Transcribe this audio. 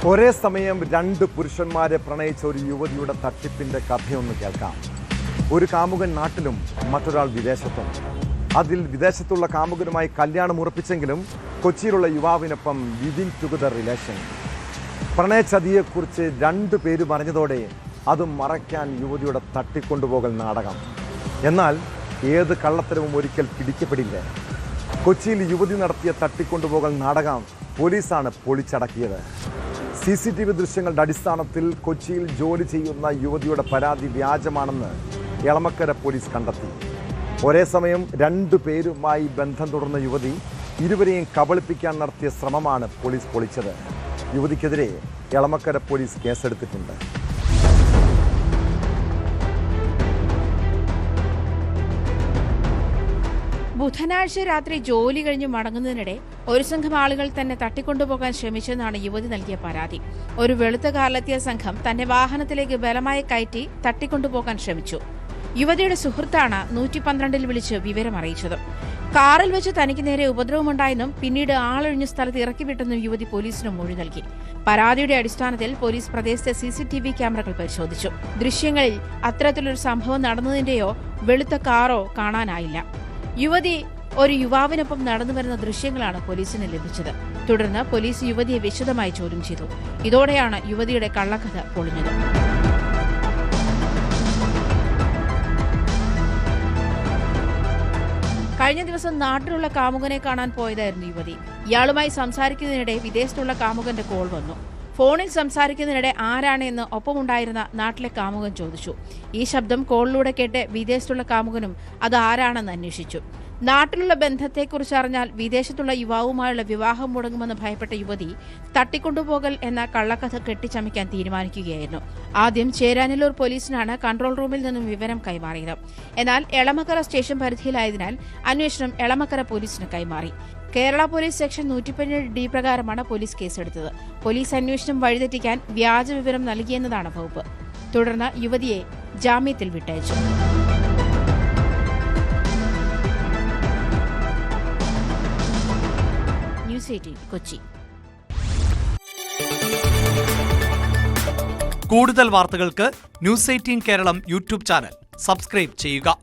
ഒരേ സമയം രണ്ട് പുരുഷന്മാരെ പ്രണയിച്ച ഒരു യുവതിയുടെ തട്ടിപ്പിന്റെ കഥയൊന്ന് കേൾക്കാം. ഒരു കാമുകൻ നാട്ടിലും മറ്റൊരാൾ വിദേശത്തും. അതിൽ വിദേശത്തുള്ള കാമുകനുമായി കല്യാണം ഉറപ്പിച്ചെങ്കിലും കൊച്ചിയിലുള്ള യുവാവിനൊപ്പം ലിവിങ് ടുഗദർ റിലേഷൻ. പ്രണയചതിയെക്കുറിച്ച് രണ്ടു പേര് പറഞ്ഞതോടെ അതും മറയ്ക്കാൻ യുവതിയുടെ തട്ടിക്കൊണ്ടുപോകൽ നാടകം. എന്നാൽ ഏത് കള്ളത്തരവും ഒരിക്കൽ പിടിക്കപ്പെടില്ല. കൊച്ചിയിൽ യുവതി നടത്തിയ തട്ടിക്കൊണ്ടുപോകൽ നാടകം പോലീസാണ് പൊളിച്ചടക്കിയത്. CCTV ദൃശ്യങ്ങളുടെ അടിസ്ഥാനത്തിൽ കൊച്ചിയിൽ ജോലി ചെയ്യുന്ന യുവതിയുടെ പരാതി വ്യാജമാണെന്ന് എളമക്കര പോലീസ് കണ്ടെത്തി. ഒരേ സമയം രണ്ടു പേരുമായി ബന്ധം തുടർന്ന യുവതി ഇരുവരെയും കബളിപ്പിക്കാൻ നടത്തിയ ശ്രമമാണ് പോലീസ് പൊളിച്ചത്. യുവതിക്കെതിരെ എളമക്കര പോലീസ് കേസെടുത്തിട്ടുണ്ട്. ബുധനാഴ്ച രാത്രി ജോലി കഴിഞ്ഞ് മടങ്ങുന്നതിനിടെ ഒരു സംഘം ആളുകൾ തന്നെ തട്ടിക്കൊണ്ടുപോകാൻ ശ്രമിച്ചെന്നാണ് യുവതി നൽകിയ പരാതി. ഒരു വെളുത്ത കാറിലെത്തിയ സംഘം തന്നെ വാഹനത്തിലേക്ക് ബലമായി കയറ്റി തട്ടിക്കൊണ്ടുപോകാൻ ശ്രമിച്ചു. യുവതിയുടെ സുഹൃത്താണ് 112-ൽ വിളിച്ച് വിവരം അറിയിച്ചത്. കാറിൽ വെച്ച് തനിക്ക് നേരെ ഉപദ്രവമുണ്ടായെന്നും പിന്നീട് ആളൊഴിഞ്ഞ സ്ഥലത്ത് ഇറക്കിവിട്ടെന്നും യുവതി പോലീസിന് മൊഴി നൽകി. പരാതിയുടെ അടിസ്ഥാനത്തിൽ പോലീസ് പ്രദേശത്തെ CCTV ക്യാമറകൾ പരിശോധിച്ചു. ദൃശ്യങ്ങളിൽ അത്തരത്തിലൊരു സംഭവം നടന്നതിന്റെയോ വെളുത്ത കാറോ കാണാനായില്ല. യുവതി ഒരു യുവാവിനൊപ്പം നടന്നുവരുന്ന ദൃശ്യങ്ങളാണ് പോലീസിന് ലഭിച്ചത്. തുടർന്ന് പോലീസ് യുവതിയെ വിശദമായി ചോദ്യം ചെയ്തു. ഇതോടെയാണ് യുവതിയുടെ കള്ളക്കഥ പൊളിഞ്ഞത്. കഴിഞ്ഞ ദിവസം നാട്ടിലുള്ള കാമുകനെ കാണാൻ പോയതായിരുന്നു യുവതി. ഇയാളുമായി സംസാരിക്കുന്നതിനിടെ വിദേശത്തുള്ള കാമുകന്റെ കോൾ വന്നു. ഫോണിൽ സംസാരിക്കുന്നതിനിടെ ആരാണെന്ന് ഒപ്പമുണ്ടായിരുന്ന നാട്ടിലെ കാമുകൻ ചോദിച്ചു. ഈ ശബ്ദം കോളിലൂടെ കേട്ട് വിദേശത്തുള്ള കാമുകനും അത് ആരാണെന്ന് അന്വേഷിച്ചു. നാട്ടിലുള്ള ബന്ധത്തെക്കുറിച്ച് അറിഞ്ഞാൽ വിദേശത്തുള്ള യുവാവുമായുള്ള വിവാഹം മുടങ്ങുമെന്ന് ഭയപ്പെട്ട യുവതി തട്ടിക്കൊണ്ടുപോകൽ എന്ന കള്ളക്കഥ കെട്ടിച്ചമയ്ക്കാൻ തീരുമാനിക്കുകയായിരുന്നു. ആദ്യം ചേരാനല്ലൂർ പോലീസിനാണ് കൺട്രോൾ റൂമിൽ നിന്നും വിവരം കൈമാറിയത്. എന്നാൽ എളമക്കര സ്റ്റേഷൻ പരിധിയിലായതിനാൽ അന്വേഷണം എളമക്കര പോലീസിന് കൈമാറി. കേരള പോലീസ് സെക്ഷൻ 117D പ്രകാരമാണ് പോലീസ് കേസെടുത്തത്. പോലീസ് അന്വേഷണം വഴിതെറ്റിക്കാൻ വ്യാജ വിവരം നൽകിയെന്നതാണ് വകുപ്പ്. തുടർന്ന് യുവതിയെ ജാമ്യത്തിൽ വിട്ടയച്ചു. ന്യൂസ് 18 കൊച്ചി. കൂടുതൽ വാർത്തകൾക്ക് news 18 Keralam YouTube channel subscribe ചെയ്യുക.